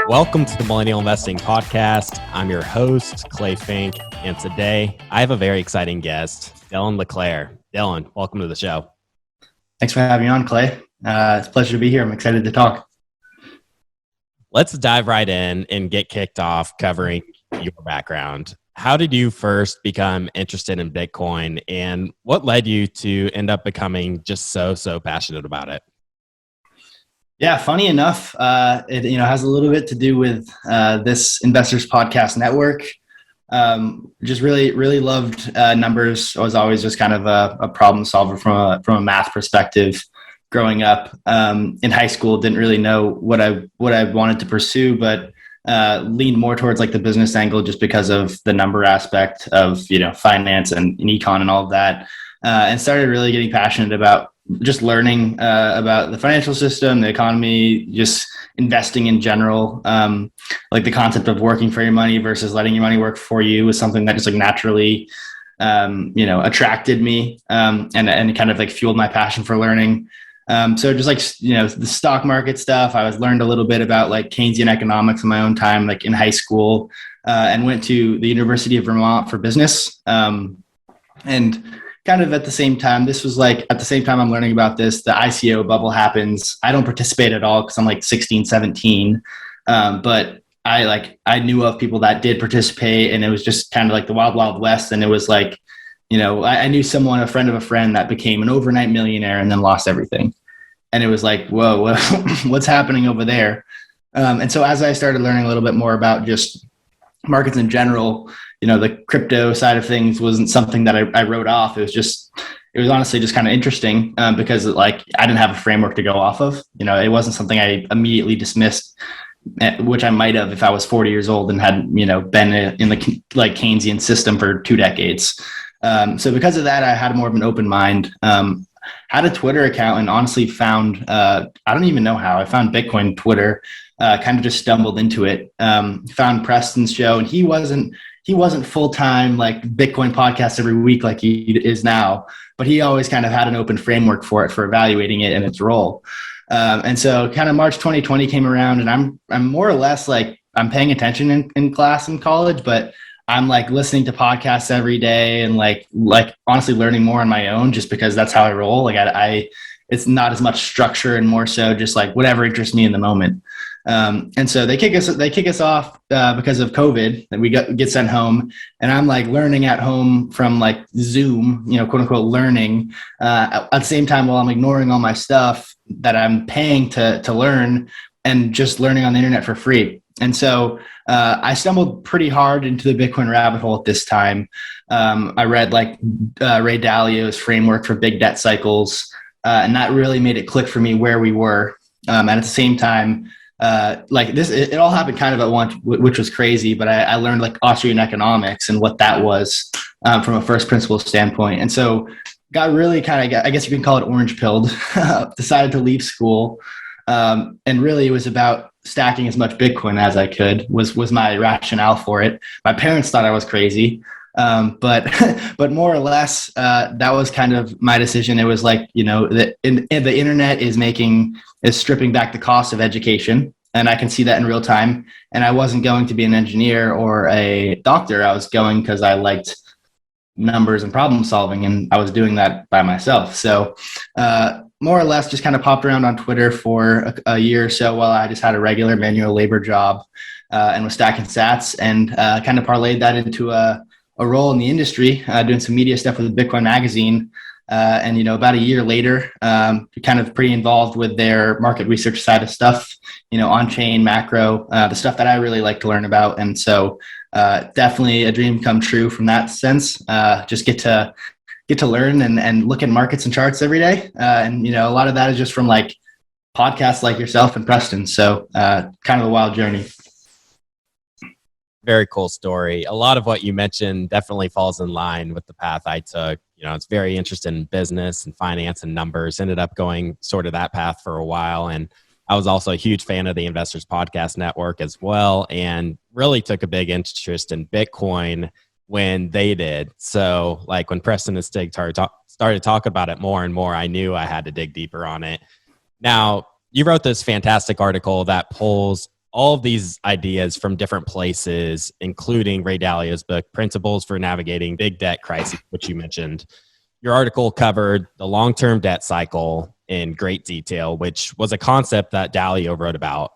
Welcome to the Millennial Investing Podcast. I'm your host, Clay Finck, and today I have a very exciting guest, Dylan LeClair. Dylan, welcome to the show. Thanks for having me on, Clay. It's a pleasure to be here. I'm excited to talk. Let's dive right in and get kicked off covering your background. How did you first become interested in Bitcoin, and what led you to end up becoming just so passionate about it? Yeah, funny enough, it has a little bit to do with this Investors Podcast Network. Just really loved numbers. I was always just kind of a problem solver from a math perspective. Growing up in high school, didn't really know what I wanted to pursue, but leaned more towards like the business angle just because of the number aspect of finance and econ and all of that, and started really getting passionate about just learning about the financial system, the economy, just investing in general. Like the concept of working for your money versus letting your money work for you was something that just like naturally, attracted me and kind of like fueled my passion for learning. So just like, the stock market stuff, I learned a little bit about like Keynesian economics in my own time, like in high school, and went to the University of Vermont for business. And kind of at the same time, this was like at the same time I'm learning about this, the ICO bubble happens. I don't participate at all because I'm like 16, 17. But I knew of people that did participate, and it was just kind of like the wild, wild west. And it was like, I knew someone, a friend of a friend, that became an overnight millionaire and then lost everything. And it was like, whoa, what's happening over there? And so as I started learning a little bit more about just markets in general, the crypto side of things wasn't something that I wrote off. It was honestly just kind of interesting because I didn't have a framework to go off of. It wasn't something I immediately dismissed, which I might have if I was 40 years old and had, been in the like Keynesian system for 2 decades. So because of that, I had more of an open mind. Had a Twitter account and honestly found, I don't even know how, I found Bitcoin Twitter, kind of just stumbled into it. Found Preston's show, and he wasn't full-time like Bitcoin podcast every week like he is now, but he always kind of had an open framework for evaluating it and its role. And so kind of March 2020 came around, and I'm more or less like I'm paying attention in class in college, but I'm like listening to podcasts every day and like honestly learning more on my own just because that's how I roll. Like it's not as much structure and more so just like whatever interests me in the moment. And so they kick us off because of COVID, that we get sent home, and I'm like learning at home from like Zoom, quote unquote learning, at the same time while I'm ignoring all my stuff that I'm paying to learn and just learning on the internet for free. And so I stumbled pretty hard into the Bitcoin rabbit hole at this time. I read like Ray Dalio's framework for big debt cycles, and that really made it click for me where we were. And at the same time, it all happened kind of at once, which was crazy, but I learned like Austrian economics and what that was from a first principles standpoint. And so got really kind of, I guess you can call it orange pilled, decided to leave school. And really it was about stacking as much Bitcoin as I could was my rationale for it. My parents thought I was crazy. But more or less, that was kind of my decision. It was like, the internet is stripping back the cost of education, and I can see that in real time. And I wasn't going to be an engineer or a doctor. I was going because I liked numbers and problem solving, and I was doing that by myself. So, more or less just kind of popped around on Twitter for a year or so while I just had a regular manual labor job, and was stacking sats, and kind of parlayed that into a role in the industry, doing some media stuff with Bitcoin Magazine. And, about a year later, kind of pretty involved with their market research side of stuff, on-chain, macro, the stuff that I really like to learn about. And so definitely a dream come true from that sense. Just get to learn and look at markets and charts every day. And, a lot of that is just from like podcasts like yourself and Preston. So kind of a wild journey. Very cool story. A lot of what you mentioned definitely falls in line with the path I took. It's very interested in business and finance and numbers. Ended up going sort of that path for a while. And I was also a huge fan of the Investors Podcast Network as well, and really took a big interest in Bitcoin when they did. So like when Preston and Stig started talking about it more and more, I knew I had to dig deeper on it. Now, you wrote this fantastic article that pulls all of these ideas from different places, including Ray Dalio's book, Principles for Navigating Big Debt Crises, which you mentioned. Your article covered the long-term debt cycle in great detail, which was a concept that Dalio wrote about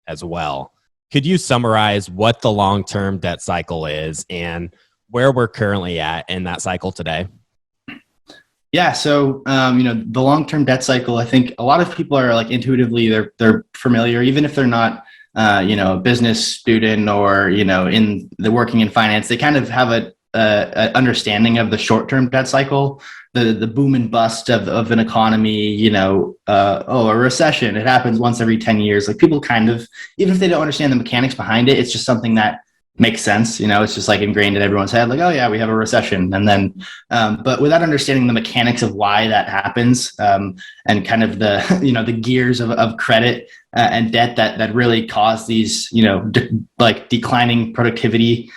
as well. Could you summarize what the long-term debt cycle is and where we're currently at in that cycle today? Yeah. So, the long-term debt cycle, I think a lot of people are like intuitively, they're familiar, even if they're not, a business student or, in the working in finance, they kind of have a understanding of the short-term debt cycle, the boom and bust of an economy, a recession. It happens once every 10 years. Like people kind of, even if they don't understand the mechanics behind it, it's just something that makes sense. It's just like ingrained in everyone's head, like, oh yeah, we have a recession. And then, but without understanding the mechanics of why that happens, and kind of the, the gears of credit and debt that really cause these, declining productivity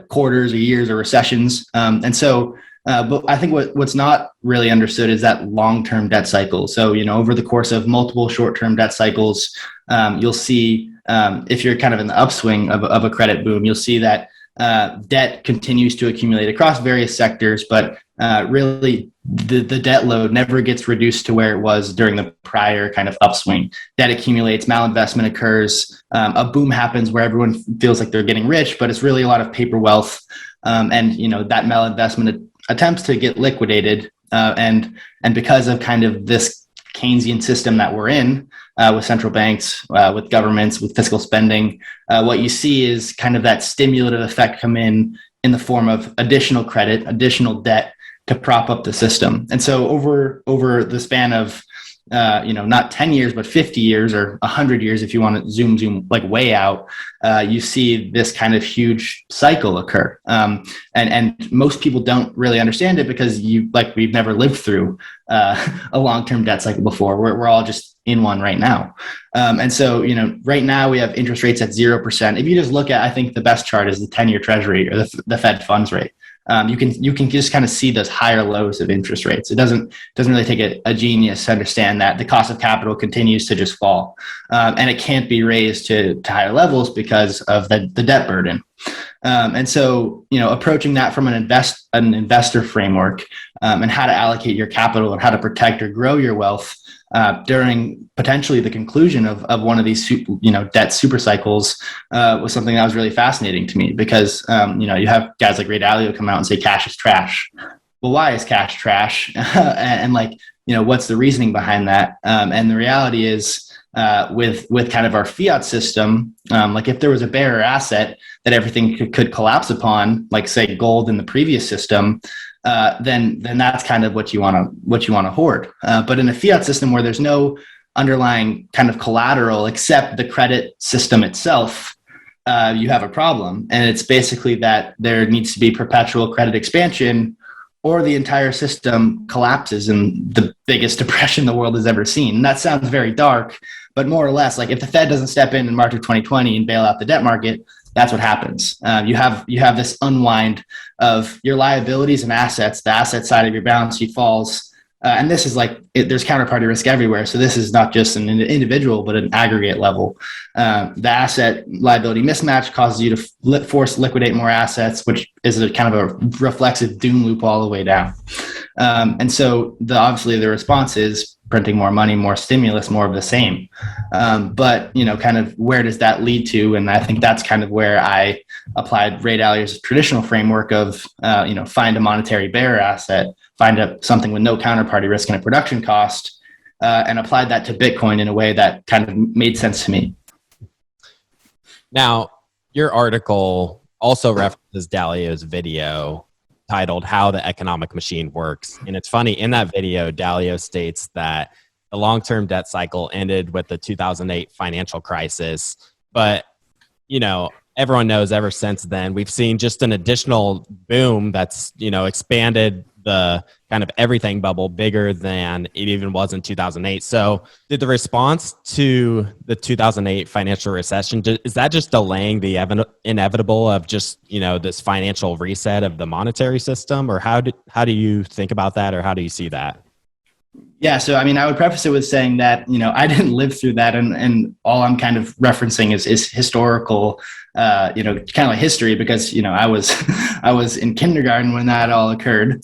quarters or years or recessions. But I think what's not really understood is that long-term debt cycle. So, over the course of multiple short-term debt cycles, you'll see, if you're kind of in the upswing of a credit boom, you'll see that debt continues to accumulate across various sectors, but really the debt load never gets reduced to where it was during the prior kind of upswing. Debt accumulates, malinvestment occurs, a boom happens where everyone feels like they're getting rich, but it's really a lot of paper wealth. And that malinvestment attempts to get liquidated. And because of kind of this Keynesian system that we're in, with central banks, with governments, with fiscal spending, what you see is kind of that stimulative effect come in the form of additional credit, additional debt to prop up the system. And so over the span of, not 10 years, but 50 years or 100 years, if you want to zoom like way out, you see this kind of huge cycle occur. And most people don't really understand it because we've never lived through a long-term debt cycle before. We're all just in one right now. And so, right now we have interest rates at 0%. If you just look at, I think the best chart is the 10-year treasury or the Fed funds rate. You can just kind of see those higher lows of interest rates. It doesn't really take a genius to understand that the cost of capital continues to just fall, and it can't be raised to higher levels because of the debt burden. And so, approaching that from an investor framework, and how to allocate your capital and how to protect or grow your wealth during potentially the conclusion of one of these, debt super cycles, was something that was really fascinating to me because, you have guys like Ray Dalio come out and say cash is trash. Well, why is cash trash? And what's the reasoning behind that? And the reality is, with kind of our fiat system, if there was a bearer asset that everything could collapse upon, like say gold in the previous system, then that's kind of what you want to hoard. But in a fiat system where there's no underlying kind of collateral except the credit system itself, you have a problem. And it's basically that there needs to be perpetual credit expansion or the entire system collapses in the biggest depression the world has ever seen. And that sounds very dark, but more or less, like if the Fed doesn't step in March of 2020 and bail out the debt market, that's what happens. You have this unwind of your liabilities and assets. The asset side of your balance sheet falls. And this is there's counterparty risk everywhere. So this is not just an individual, but an aggregate level. The asset liability mismatch causes you to force liquidate more assets, which is a kind of a reflexive doom loop all the way down. And so obviously the response is printing more money, more stimulus, more of the same. But, kind of where does that lead to? And I think that's kind of where I applied Ray Dalio's traditional framework of, find a monetary bearer asset, find something with no counterparty risk and a production cost, and applied that to Bitcoin in a way that kind of made sense to me. Now, your article also references Dalio's video titled How the Economic Machine Works. And it's funny, in that video, Dalio states that the long-term debt cycle ended with the 2008 financial crisis. But, everyone knows ever since then, we've seen just an additional boom that's, expanded the kind of everything bubble bigger than it even was in 2008. So did the response to the 2008 financial recession, is that just delaying the inevitable of just, this financial reset of the monetary system? Or how do you think about that? Or how do you see that? Yeah, so I mean, I would preface it with saying that I didn't live through that, and all I'm kind of referencing is historical, kind of like history, because I was I was in kindergarten when that all occurred.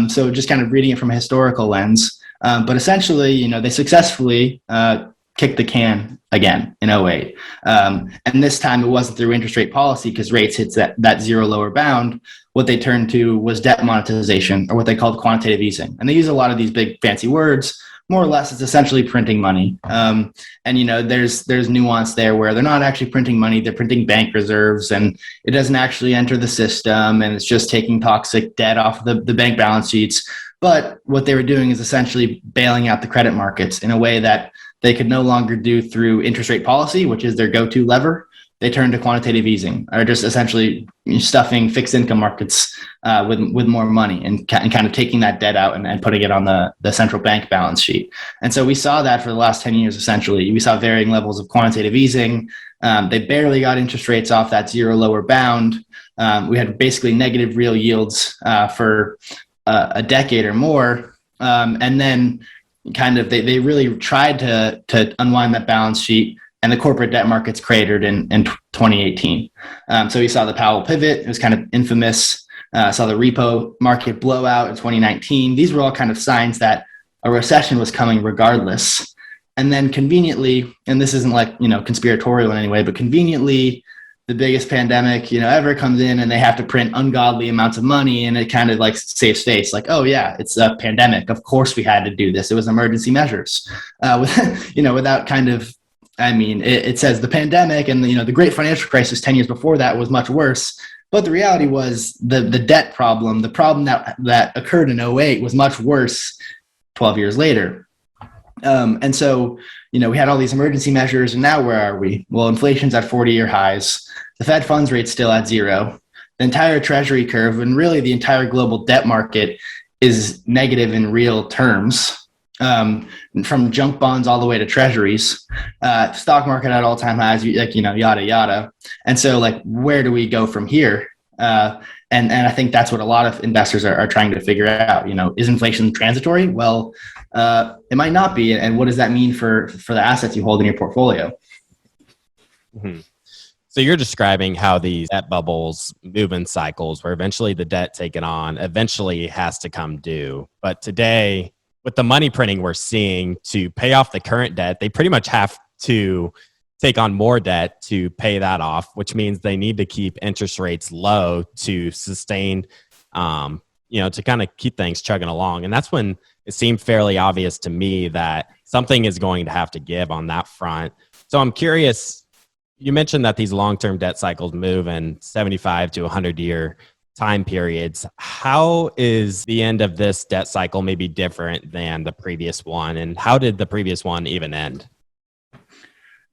So just kind of reading it from a historical lens. But essentially, they successfully kicked the can again in '08, and this time it wasn't through interest rate policy because rates hit that zero lower bound. What they turned to was debt monetization, or what they called quantitative easing. And they use a lot of these big fancy words. More or less, it's essentially printing money. And there's nuance there where they're not actually printing money; they're printing bank reserves, and it doesn't actually enter the system, and it's just taking toxic debt off the bank balance sheets. But what they were doing is essentially bailing out the credit markets in a way that they could no longer do through interest rate policy, which is their go-to lever. They turned to quantitative easing, or just essentially stuffing fixed income markets with more money, and kind of taking that debt out and putting it on the central bank balance sheet. And so we saw that for the last 10 years, essentially. We saw varying levels of quantitative easing. They barely got interest rates off that zero lower bound. We had basically negative real yields for a decade or more. And then kind of they really tried to unwind that balance sheet, and the corporate debt markets cratered in 2018. So we saw the Powell pivot. It was kind of infamous. Saw the repo market blow out in 2019. These were all kind of signs that a recession was coming regardless. And then conveniently, and this isn't like conspiratorial in any way, but conveniently, the biggest pandemic ever comes in, and they have to print ungodly amounts of money, and it kind of like saves face. Like, oh yeah, it's a pandemic. Of course we had to do this. It was emergency measures. Without kind of, I mean, it says the pandemic and the great financial crisis 10 years before that was much worse. But the reality was the debt problem, the problem that occurred in '08 was much worse 12 years later. And so, we had all these emergency measures, and now where are we? Well, inflation's at 40-year highs. The Fed funds rate's still at zero. The entire treasury curve, and really the entire global debt market, is negative in real terms. From junk bonds all the way to treasuries, stock market at all-time highs, yada yada. And so, where do we go from here? And I think that's what a lot of investors are trying to figure out. Is inflation transitory? Well, it might not be. And what does that mean for the assets you hold in your portfolio? Mm-hmm. So you're describing how these debt bubbles move in cycles, where eventually the debt taken on eventually has to come due. But today, with the money printing we're seeing to pay off the current debt, they pretty much have to take on more debt to pay that off, which means they need to keep interest rates low to sustain, to kind of keep things chugging along. And that's when it seemed fairly obvious to me that something is going to have to give on that front. So I'm curious, you mentioned that these long-term debt cycles move in 75 to 100-year time periods. How is the end of this debt cycle maybe different than the previous one? And how did the previous one even end?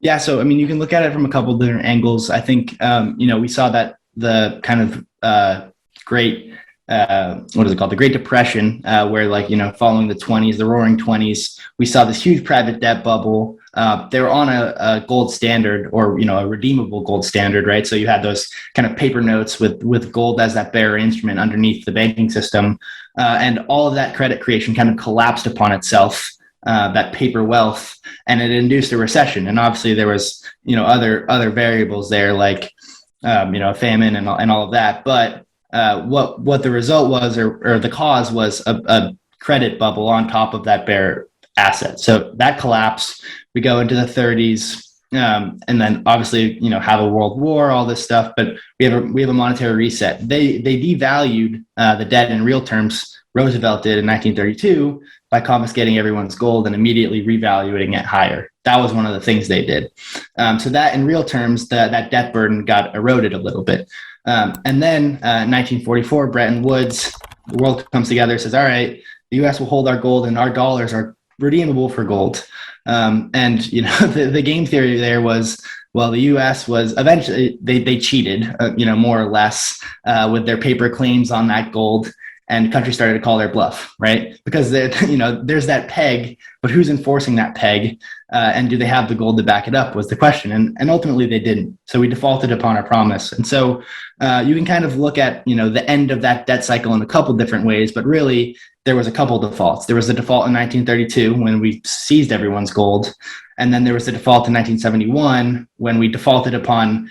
Yeah, so I mean, you can look at it from a couple of different angles. I think we saw that the kind of great what is it called? The Great Depression, where following the '20s, the Roaring '20s, we saw this huge private debt bubble. They were on a gold standard, or a redeemable gold standard, right? So you had those kind of paper notes with gold as that bearer instrument underneath the banking system, and all of that credit creation kind of collapsed upon itself. That paper wealth, and it induced a recession. And obviously there was other variables there, like famine and all of that. But what the result was, or the cause was, a credit bubble on top of that bear asset. So that collapsed. We go into the '30s, and then obviously have a world war, all this stuff. But we have a monetary reset. They devalued the debt in real terms. Roosevelt did in 1932 by confiscating everyone's gold and immediately revaluing it higher. That was one of the things they did. So that in real terms, that debt burden got eroded a little bit. And then 1944, Bretton Woods, the world comes together, says, all right, the US will hold our gold and our dollars are redeemable for gold. And the game theory there was, well, the U.S. was eventually, they cheated, more or less, with their paper claims on that gold. And countries started to call their bluff, right? Because there's that peg, but who's enforcing that peg? And do they have the gold to back it up was the question. And ultimately they didn't. So we defaulted upon our promise. And so you can kind of look at, the end of that debt cycle in a couple different ways, but really there was a couple defaults. There was the default in 1932 when we seized everyone's gold. And then there was the default in 1971 when we defaulted upon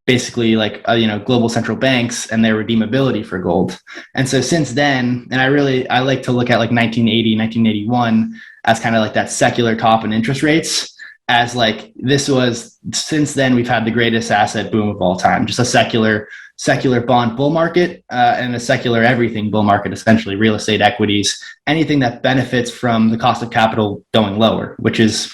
basically like, global central banks and their redeemability for gold. And so since then, and I like to look at like 1980, 1981 as kind of like that secular top in interest rates, as like since then we've had the greatest asset boom of all time, just a secular bond bull market and a secular everything bull market, essentially real estate, equities, anything that benefits from the cost of capital going lower, which is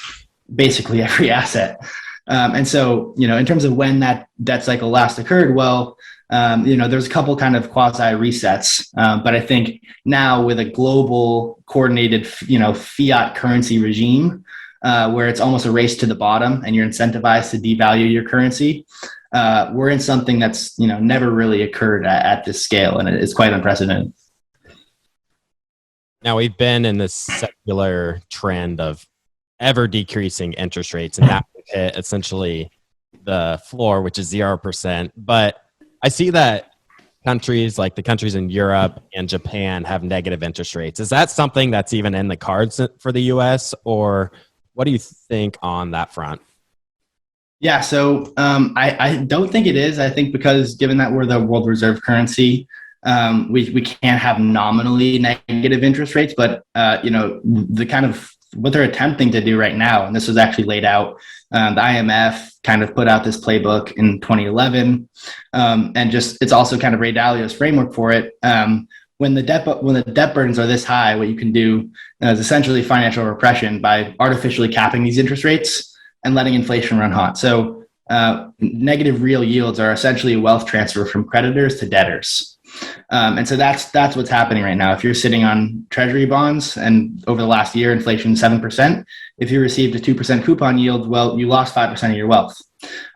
basically every asset. And so, in terms of when that cycle last occurred, well, there's a couple kind of quasi resets, but I think now with a global coordinated, fiat currency regime, where it's almost a race to the bottom and you're incentivized to devalue your currency, we're in something that's, never really occurred at this scale, and it's quite unprecedented. Now we've been in this secular trend of ever decreasing interest rates, and that would hit essentially the floor, which is 0%. But I see that countries like the countries in Europe and Japan have negative interest rates. Is that something that's even in the cards for the US, or what do you think on that front? Yeah, so I don't think it is. I think because given that we're the world reserve currency, we can't have nominally negative interest rates, but the kind of what they're attempting to do right now, and this was actually laid out, the IMF kind of put out this playbook in 2011, and just it's also kind of Ray Dalio's framework for it. When the debt burdens are this high, what you can do is essentially financial repression by artificially capping these interest rates and letting inflation run hot. So negative real yields are essentially a wealth transfer from creditors to debtors. And so that's what's happening right now. If you're sitting on treasury bonds and over the last year, inflation 7%, if you received a 2% coupon yield, well, you lost 5% of your wealth.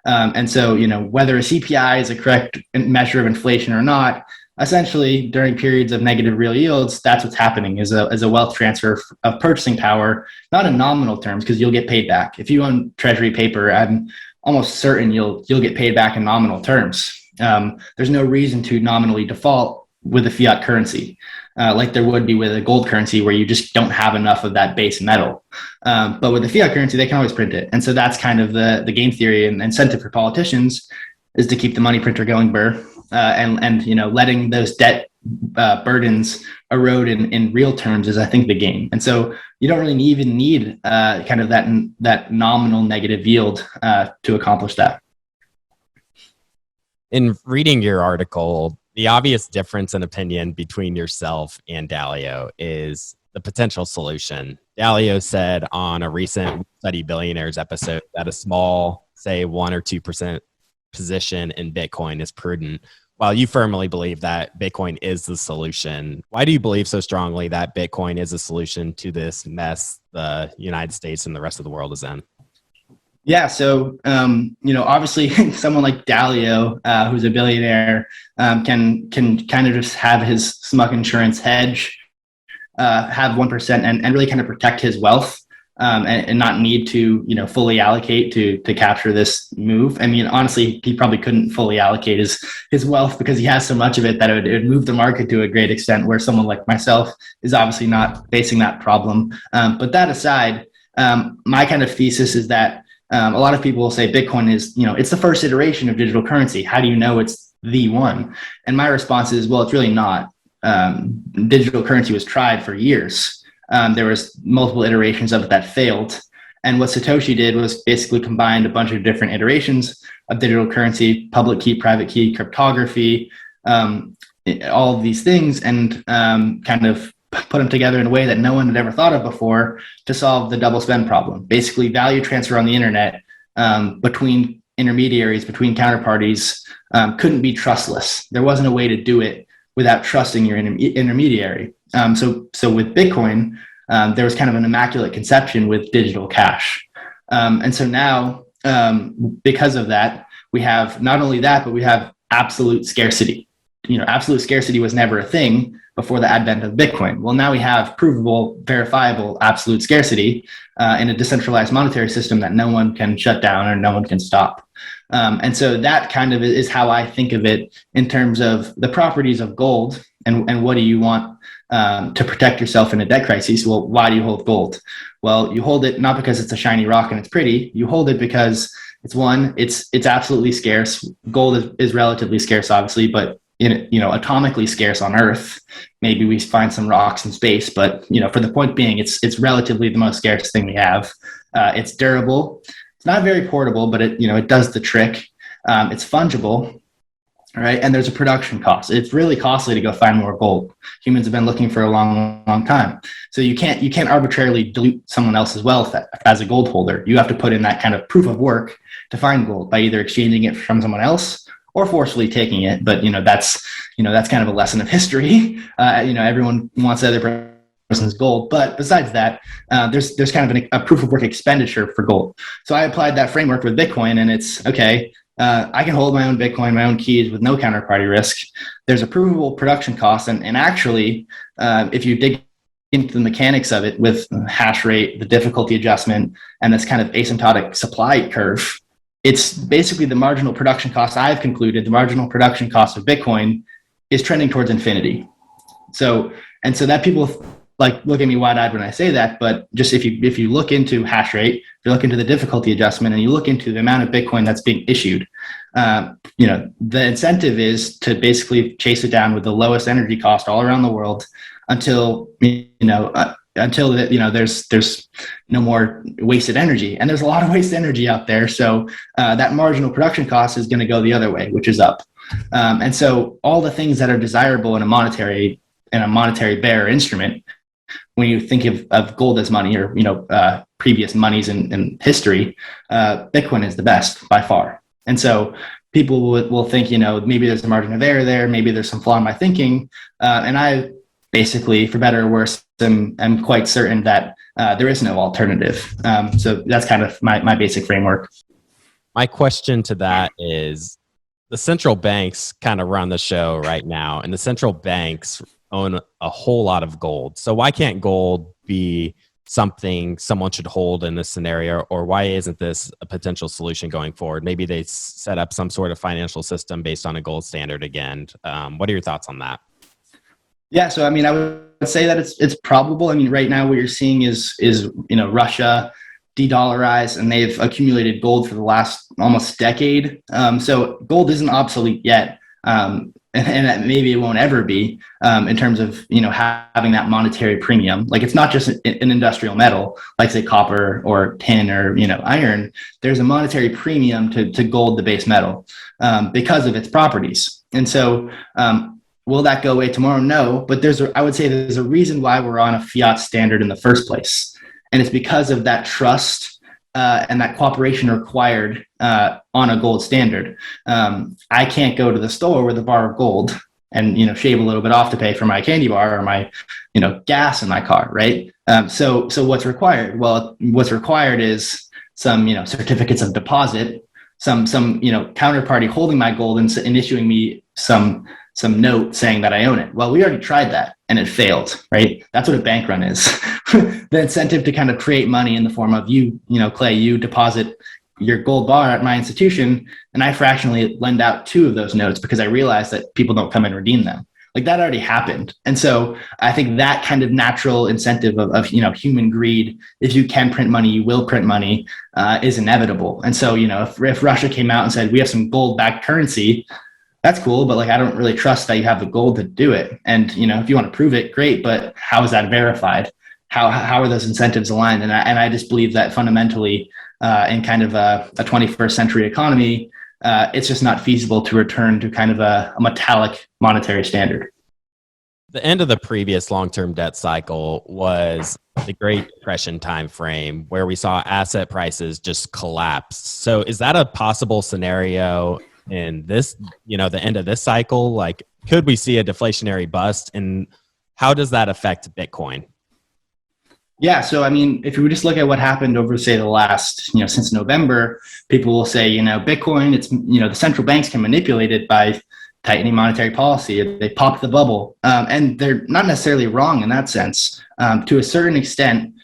And so, whether a CPI is a correct measure of inflation or not, essentially during periods of negative real yields, that's what's happening is a wealth transfer of purchasing power, not in nominal terms, because you'll get paid back. If you own treasury paper, I'm almost certain you'll get paid back in nominal terms. There's no reason to nominally default with a fiat currency, like there would be with a gold currency where you just don't have enough of that base metal. But with the fiat currency, they can always print it. And so that's kind of the game theory and incentive for politicians is to keep the money printer going, and letting those debt burdens erode in real terms is, I think, the game. And so you don't really even need kind of that nominal negative yield to accomplish that. In reading your article, the obvious difference in opinion between yourself and Dalio is the potential solution. Dalio said on a recent Study Billionaires episode that a small, say 1 or 2% position in Bitcoin is prudent, while you firmly believe that Bitcoin is the solution. Why do you believe so strongly that Bitcoin is a solution to this mess the United States and the rest of the world is in? Yeah, so obviously, someone like Dalio, who's a billionaire, can kind of just have his smug insurance hedge, have 1%, and really kind of protect his wealth, and not need to fully allocate to capture this move. I mean, honestly, he probably couldn't fully allocate his wealth because he has so much of it that it would move the market to a great extent. Where someone like myself is obviously not facing that problem. But that aside, my kind of thesis is that. A lot of people will say Bitcoin is, it's the first iteration of digital currency. How do you know it's the one? And my response is, well, it's really not. Digital currency was tried for years. There was multiple iterations of it that failed. And what Satoshi did was basically combined a bunch of different iterations of digital currency, public key, private key, cryptography, all of these things, and kind of put them together in a way that no one had ever thought of before to solve the double spend problem. Basically, value transfer on the internet between intermediaries, between counterparties, couldn't be trustless. There wasn't a way to do it without trusting your intermediary. So with Bitcoin, there was kind of an immaculate conception with digital cash. And so now, because of that, we have not only that, but we have absolute scarcity. Absolute scarcity was never a thing before the advent of Bitcoin. Well, now we have provable, verifiable, absolute scarcity in a decentralized monetary system that no one can shut down or no one can stop. And so that kind of is how I think of it in terms of the properties of gold and what do you want to protect yourself in a debt crisis. Well, why do you hold gold? Well, you hold it not because it's a shiny rock and it's pretty. You hold it because it's absolutely scarce. Gold is relatively scarce, obviously, but atomically scarce on Earth. Maybe we find some rocks in space, but for the point being, it's relatively the most scarce thing we have. It's durable. It's not very portable, but it does the trick. It's fungible, right? And there's a production cost. It's really costly to go find more gold. Humans have been looking for a long, long time. So you can't arbitrarily dilute someone else's wealth as a gold holder. You have to put in that kind of proof of work to find gold by either exchanging it from someone else or forcefully taking it. But that's kind of a lesson of history. Everyone wants the other person's gold. But besides that, there's kind of a proof of work expenditure for gold. So I applied that framework with Bitcoin, and it's okay. I can hold my own Bitcoin, my own keys with no counterparty risk. There's a provable production cost. And actually, if you dig into the mechanics of it with hash rate, the difficulty adjustment, and this kind of asymptotic supply curve, it's basically the marginal production cost. I've concluded the marginal production cost of Bitcoin is trending towards infinity. So that people look at me wide-eyed when I say that, but just if you look into hash rate, if you look into the difficulty adjustment, and you look into the amount of Bitcoin that's being issued, the incentive is to basically chase it down with the lowest energy cost all around the world until there's no more wasted energy, and there's a lot of wasted energy out there. So that marginal production cost is going to go the other way, which is up. And so all the things that are desirable in a monetary bearer instrument, when you think of gold as money or previous monies in history, Bitcoin is the best by far. And so people will think maybe there's a margin of error there, maybe there's some flaw in my thinking, and I basically, for better or worse, am quite certain that there is no alternative. So that's kind of my basic framework. My question to that is, the central banks kind of run the show right now, and the central banks own a whole lot of gold. So why can't gold be something someone should hold in this scenario, or why isn't this a potential solution going forward? Maybe they set up some sort of financial system based on a gold standard again. What are your thoughts on that? Yeah, so I would say that it's probable. Right now what you're seeing is Russia de-dollarize, and they've accumulated gold for the last almost decade. So gold isn't obsolete yet. And maybe it won't ever be in terms of having that monetary premium. Like, it's not just an industrial metal like, say, copper or tin or iron. There's a monetary premium to gold, the base metal, because of its properties. And so will that go away tomorrow? No, but I would say there's a reason why we're on a fiat standard in the first place, and it's because of that trust and that cooperation required on a gold standard. I can't go to the store with a bar of gold and shave a little bit off to pay for my candy bar or my gas in my car, right? So what's required? Well, what's required is some certificates of deposit, some counterparty holding my gold and issuing me some note saying that I own it. Well, we already tried that and it failed, right? That's what a bank run is. The incentive to kind of create money in the form of Clay, you deposit your gold bar at my institution, and I fractionally lend out 2 of those notes because I realize that people don't come and redeem them. Like, that already happened. And so I think that kind of natural incentive of human greed, if you can print money, you will print money, is inevitable. And so, if Russia came out and said, we have some gold-backed currency, that's cool, but I don't really trust that you have the gold to do it. And if you want to prove it, great, but how is that verified? How are those incentives aligned? And I just believe that fundamentally, in kind of a 21st century economy, it's just not feasible to return to kind of a metallic monetary standard. The end of the previous long-term debt cycle was the Great Depression timeframe, where we saw asset prices just collapse. So is that a possible scenario in this, the end of this cycle? Like, could we see a deflationary bust, and how does that affect Bitcoin? Yeah. So, if you just look at what happened over, say, the last, since November, people will say, Bitcoin, it's, the central banks can manipulate it by, tightening monetary policy. They popped the bubble. And they're not necessarily wrong in that sense. To a certain extent,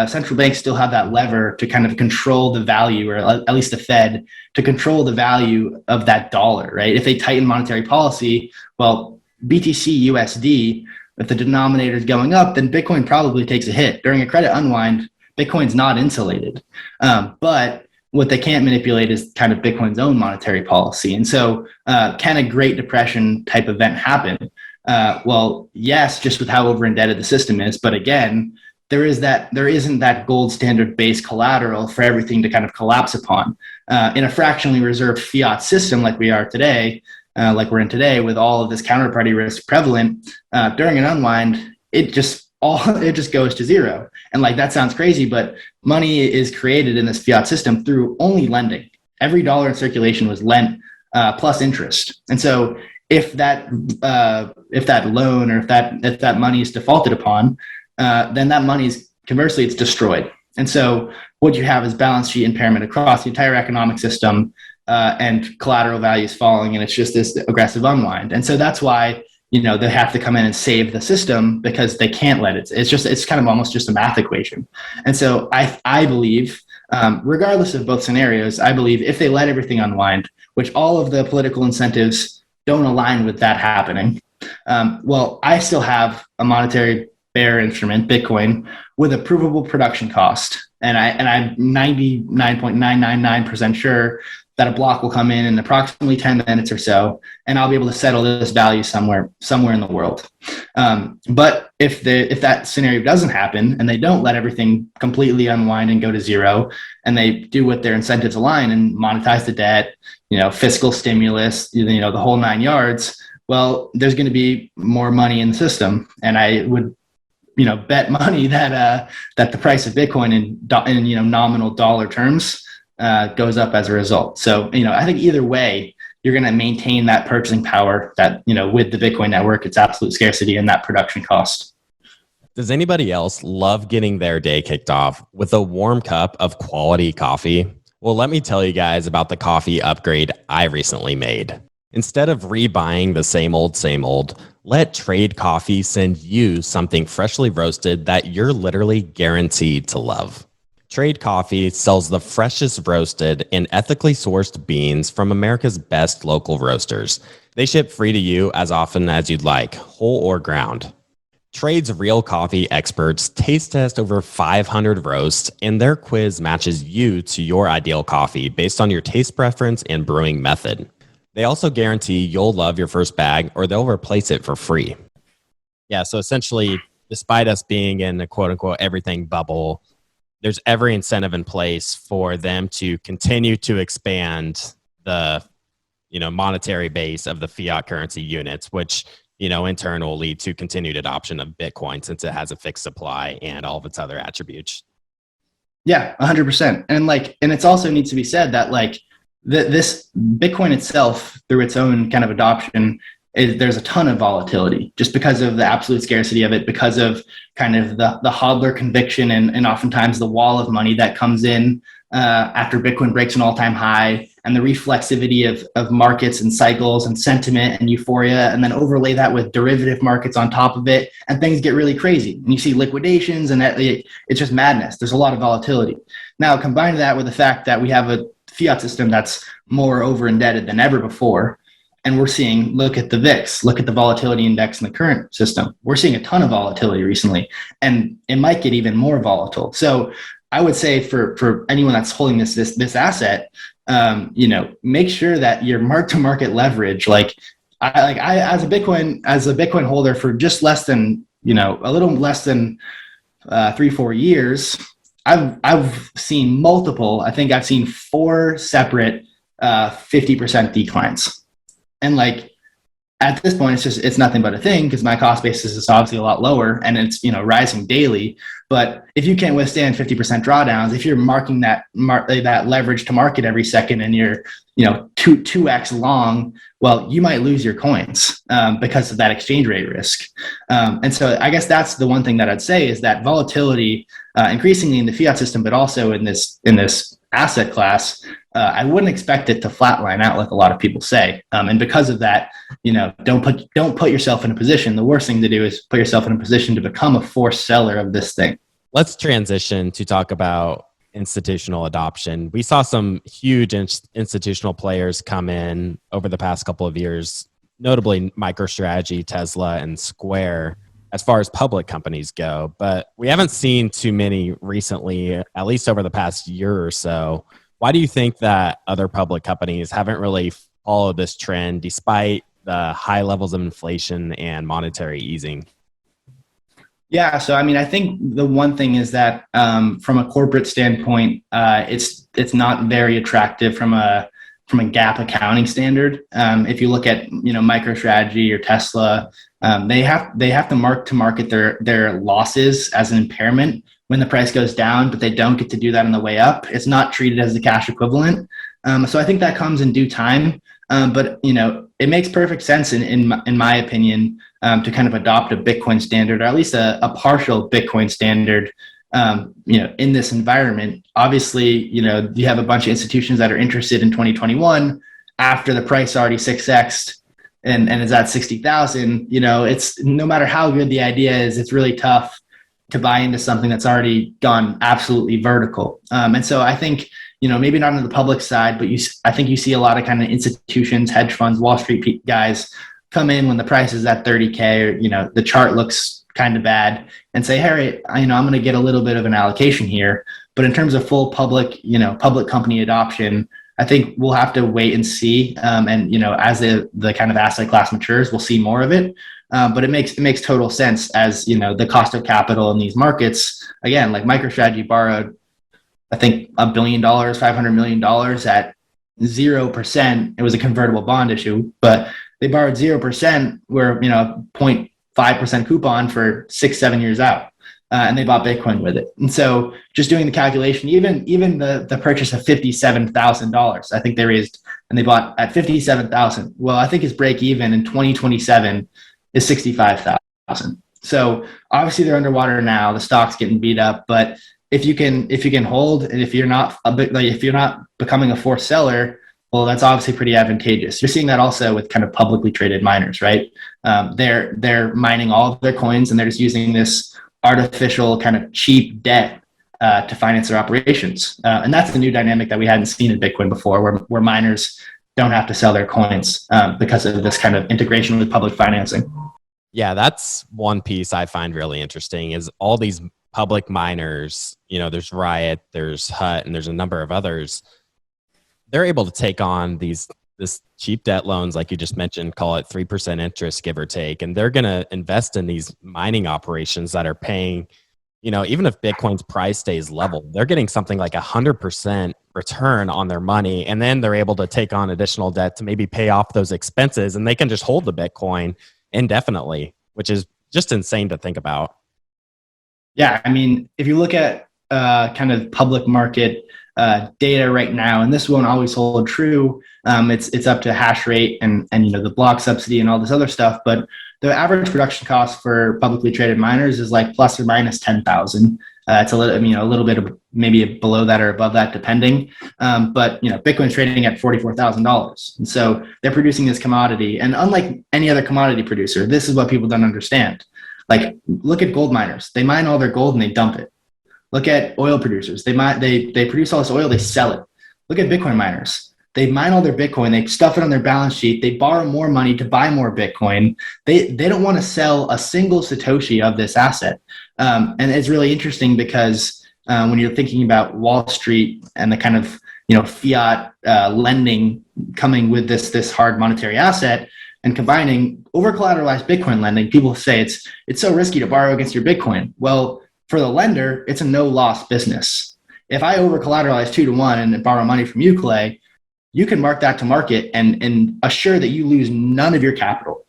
central banks still have that lever to kind of control the value, or at least the Fed, to control the value of that dollar, right? If they tighten monetary policy, well, BTC USD, if the denominator is going up, then Bitcoin probably takes a hit. During a credit unwind, Bitcoin's not insulated. But what they can't manipulate is kind of Bitcoin's own monetary policy. And so can a Great Depression type event happen? Well, yes, just with how over indebted the system is. But again, there isn't that gold standard base collateral for everything to kind of collapse upon. In a fractionally reserved fiat system like we are today, like we're in today, with all of this counterparty risk prevalent, during an unwind, it just goes to zero. And like, that sounds crazy, but money is created in this fiat system through only lending. Every dollar in circulation was lent plus interest. And so if that loan, or if that money is defaulted upon, then that money is, conversely, it's destroyed. And so what you have is balance sheet impairment across the entire economic system, and collateral values falling, and it's just this aggressive unwind. And so that's why, they have to come in and save the system, because they can't let it. It's kind of almost just a math equation. And so I believe, regardless of both scenarios, I believe if they let everything unwind, which all of the political incentives don't align with that happening, well, I still have a monetary bearer instrument, Bitcoin, with a provable production cost. And I'm 99.999% sure that a block will come in approximately 10 minutes or so, and I'll be able to settle this value somewhere in the world. But if that scenario doesn't happen, and they don't let everything completely unwind and go to zero, and they do what their incentives align and monetize the debt, fiscal stimulus, the whole 9 yards, well, there's going to be more money in the system. And I would bet money that the price of Bitcoin in nominal dollar terms goes up as a result. So, I think either way, you're going to maintain that purchasing power that, with the Bitcoin network, it's absolute scarcity and that production cost. Does anybody else love getting their day kicked off with a warm cup of quality coffee? Well, let me tell you guys about the coffee upgrade I recently made. Instead of rebuying the same old, let Trade Coffee send you something freshly roasted that you're literally guaranteed to love. Trade Coffee sells the freshest roasted and ethically sourced beans from America's best local roasters. They ship free to you as often as you'd like, whole or ground. Trade's real coffee experts taste test over 500 roasts, and their quiz matches you to your ideal coffee based on your taste preference and brewing method. They also guarantee you'll love your first bag, or they'll replace it for free. Yeah, so essentially, despite us being in the quote-unquote everything bubble, there's every incentive in place for them to continue to expand the monetary base of the fiat currency units, which in turn will lead to continued adoption of Bitcoin, since it has a fixed supply and all of its other attributes. Yeah, 100%. And it also needs to be said that this Bitcoin itself, through its own kind of adoption, there's a ton of volatility just because of the absolute scarcity of it, because of kind of the hodler conviction and oftentimes the wall of money that comes in after Bitcoin breaks an all-time high, and the reflexivity of markets and cycles and sentiment and euphoria, and then overlay that with derivative markets on top of it, and things get really crazy. And you see liquidations, and it's just madness. There's a lot of volatility. Now, combine that with the fact that we have a fiat system that's more over indebted than ever before. And we're seeing, look at the VIX, look at the volatility index in the current system. We're seeing a ton of volatility recently, and it might get even more volatile. So I would say for anyone that's holding this asset, make sure that your mark-to-market leverage, I as a Bitcoin holder for just less than, a little less than 3-4 years, I've seen multiple. I think I've seen 4 separate 50% declines. And at this point, it's nothing but a thing, because my cost basis is obviously a lot lower, and it's rising daily. But if you can't withstand 50% drawdowns, if you're marking that leverage to market every second, and you're 2x long, well, you might lose your coins because of that exchange rate risk. And so I guess that's the one thing that I'd say, is that volatility increasingly in the fiat system, but also in this asset class, I wouldn't expect it to flatline out like a lot of people say. And because of that, don't put yourself in a position. The worst thing to do is put yourself in a position to become a forced seller of this thing. Let's transition to talk about institutional adoption. We saw some huge institutional players come in over the past couple of years, notably MicroStrategy, Tesla, and Square, as far as public companies go. But we haven't seen too many recently, at least over the past year or so. Why do you think that other public companies haven't really followed this trend despite the high levels of inflation and monetary easing? Yeah, so I mean, I think the one thing is that from a corporate standpoint, it's not very attractive from a GAAP accounting standard. If you look at MicroStrategy or Tesla, they have to mark to market their losses as an impairment when the price goes down, but they don't get to do that on the way up. It's not treated as the cash equivalent. So I think that comes in due time. But it makes perfect sense in my opinion to kind of adopt a Bitcoin standard, or at least a partial Bitcoin standard. In this environment, obviously, you have a bunch of institutions that are interested in 2021 after the price already 6x'd and is at 60,000. It's no matter how good the idea is, it's really tough to buy into something that's already gone absolutely vertical. And so I think, maybe not on the public side, but I think you see a lot of kind of institutions, hedge funds, Wall Street guys come in when the price is at 30K, or, the chart looks kind of bad, and say, hey, I'm going to get a little bit of an allocation here. But in terms of full public company adoption, I think we'll have to wait and see. And, as the kind of asset class matures, we'll see more of it. But it makes total sense as, the cost of capital in these markets, again, like MicroStrategy borrowed, I think $1 billion, $500 million at 0%. It was a convertible bond issue, but they borrowed 0%, where 0.5% coupon for 6-7 years out, and they bought Bitcoin with it. And so, just doing the calculation, even the purchase of $57,000, I think they raised, and they bought at $57,000. Well, I think his break even in 2027 is $65,000. So obviously they're underwater now. The stock's getting beat up, but if you can hold, and if you're not becoming a forced seller, well, that's obviously pretty advantageous. You're seeing that also with kind of publicly traded miners, right? They're mining all of their coins, and they're just using this artificial kind of cheap debt to finance their operations. And that's the new dynamic that we hadn't seen in Bitcoin before, where miners don't have to sell their coins because of this kind of integration with public financing. Yeah, that's one piece I find really interesting is all these public miners, there's Riot, there's Hut, and there's a number of others. They're able to take on this cheap debt loans, like you just mentioned, call it 3% interest, give or take, and they're going to invest in these mining operations that are paying, even if Bitcoin's price stays level, they're getting something like 100% return on their money, and then they're able to take on additional debt to maybe pay off those expenses, and they can just hold the Bitcoin indefinitely, which is just insane to think about. Yeah, I mean, if you look at kind of public market data right now, and this won't always hold true, it's up to hash rate and the block subsidy and all this other stuff, but the average production cost for publicly traded miners is like plus or minus 10,000. It's a little bit of maybe below that or above that, depending. But Bitcoin's trading at $44,000, and so they're producing this commodity. And unlike any other commodity producer, this is what people don't understand. Like, look at gold miners; they mine all their gold and they dump it. Look at oil producers; they produce all this oil, they sell it. Look at Bitcoin miners. They mine all their Bitcoin, they stuff it on their balance sheet, they borrow more money to buy more Bitcoin. They don't want to sell a single Satoshi of this asset. And it's really interesting because when you're thinking about Wall Street and the kind of fiat lending coming with this hard monetary asset and combining over collateralized Bitcoin lending, people say it's so risky to borrow against your Bitcoin. Well, for the lender, it's a no loss business. If I over collateralize 2-to-1 and borrow money from you, Clay, you can mark that to market and assure that you lose none of your capital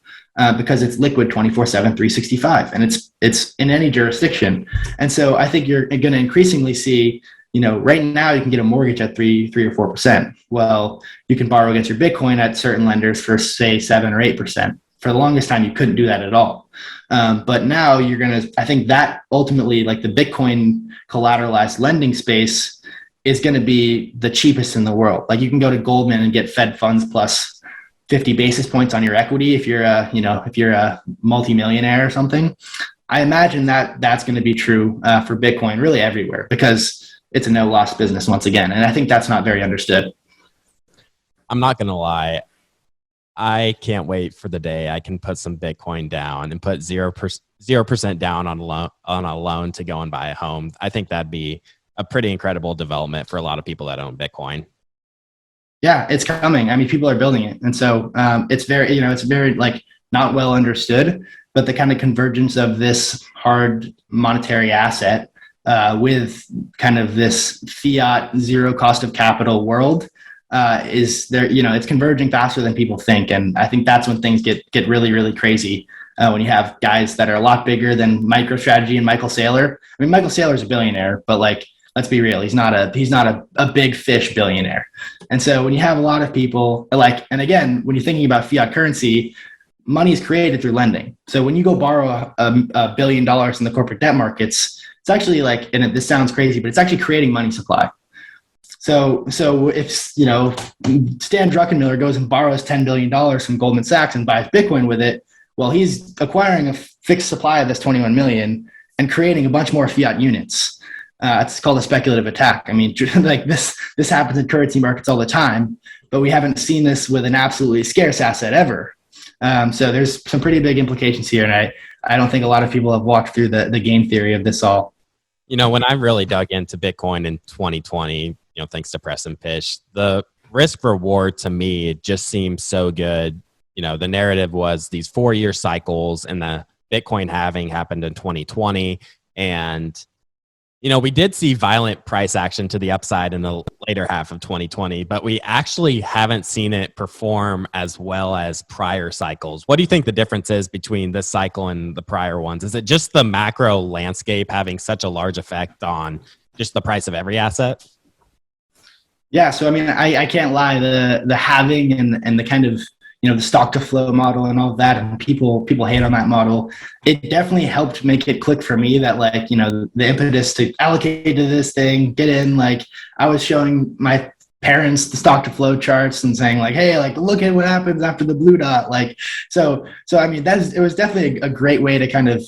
because it's liquid 24/7, 365, and it's in any jurisdiction. And so I think you're going to increasingly see, right now you can get a mortgage at 3 or 4%. Well, you can borrow against your Bitcoin at certain lenders for say 7 or 8%. For the longest time, you couldn't do that at all. But now I think that ultimately, like the Bitcoin collateralized lending space, is going to be the cheapest in the world. Like you can go to Goldman and get Fed funds plus 50 basis points on your equity if you're a multimillionaire or something. I imagine that that's going to be true for Bitcoin really everywhere, because it's a no loss business once again. And I think that's not very understood. I'm not going to lie. I can't wait for the day I can put some Bitcoin down and put 0% down on a loan to go and buy a home. I think that'd be a pretty incredible development for a lot of people that own Bitcoin. Yeah, it's coming. I mean, people are building it. And so it's very like not well understood, but the kind of convergence of this hard monetary asset with kind of this fiat zero cost of capital world is there, it's converging faster than people think. And I think that's when things get really, really crazy. When you have guys that are a lot bigger than MicroStrategy and Michael Saylor. I mean, Michael Saylor's a billionaire, but like, let's be real, he's not a big fish billionaire. And so when you have a lot of people like, and again, when you're thinking about fiat currency, money is created through lending. So when you go borrow $1 billion in the corporate debt markets, it's actually like, and this sounds crazy, but it's actually creating money supply. So if, Stan Druckenmiller goes and borrows $10 billion from Goldman Sachs and buys Bitcoin with it, well, he's acquiring a fixed supply of this 21 million and creating a bunch more fiat units. It's called a speculative attack. I mean, like this happens in currency markets all the time, but we haven't seen this with an absolutely scarce asset ever. So there's some pretty big implications here. And I don't think a lot of people have walked through the game theory of this all. When I really dug into Bitcoin in 2020, thanks to Press and Pitch, the risk reward to me just seems so good. The narrative was these 4-year cycles, and the Bitcoin halving happened in 2020. And, we did see violent price action to the upside in the later half of 2020, but we actually haven't seen it perform as well as prior cycles. What do you think the difference is between this cycle and the prior ones? Is it just the macro landscape having such a large effect on just the price of every asset? Yeah. So, I mean, I can't lie, the halving and the kind of, the stock to flow model and all of that, and people hate on that model. It definitely helped make it click for me that like, the impetus to allocate to this thing, get in, like I was showing my parents the stock to flow charts and saying like, hey, like look at what happens after the blue dot. Like, so I mean, it was definitely a great way to kind of,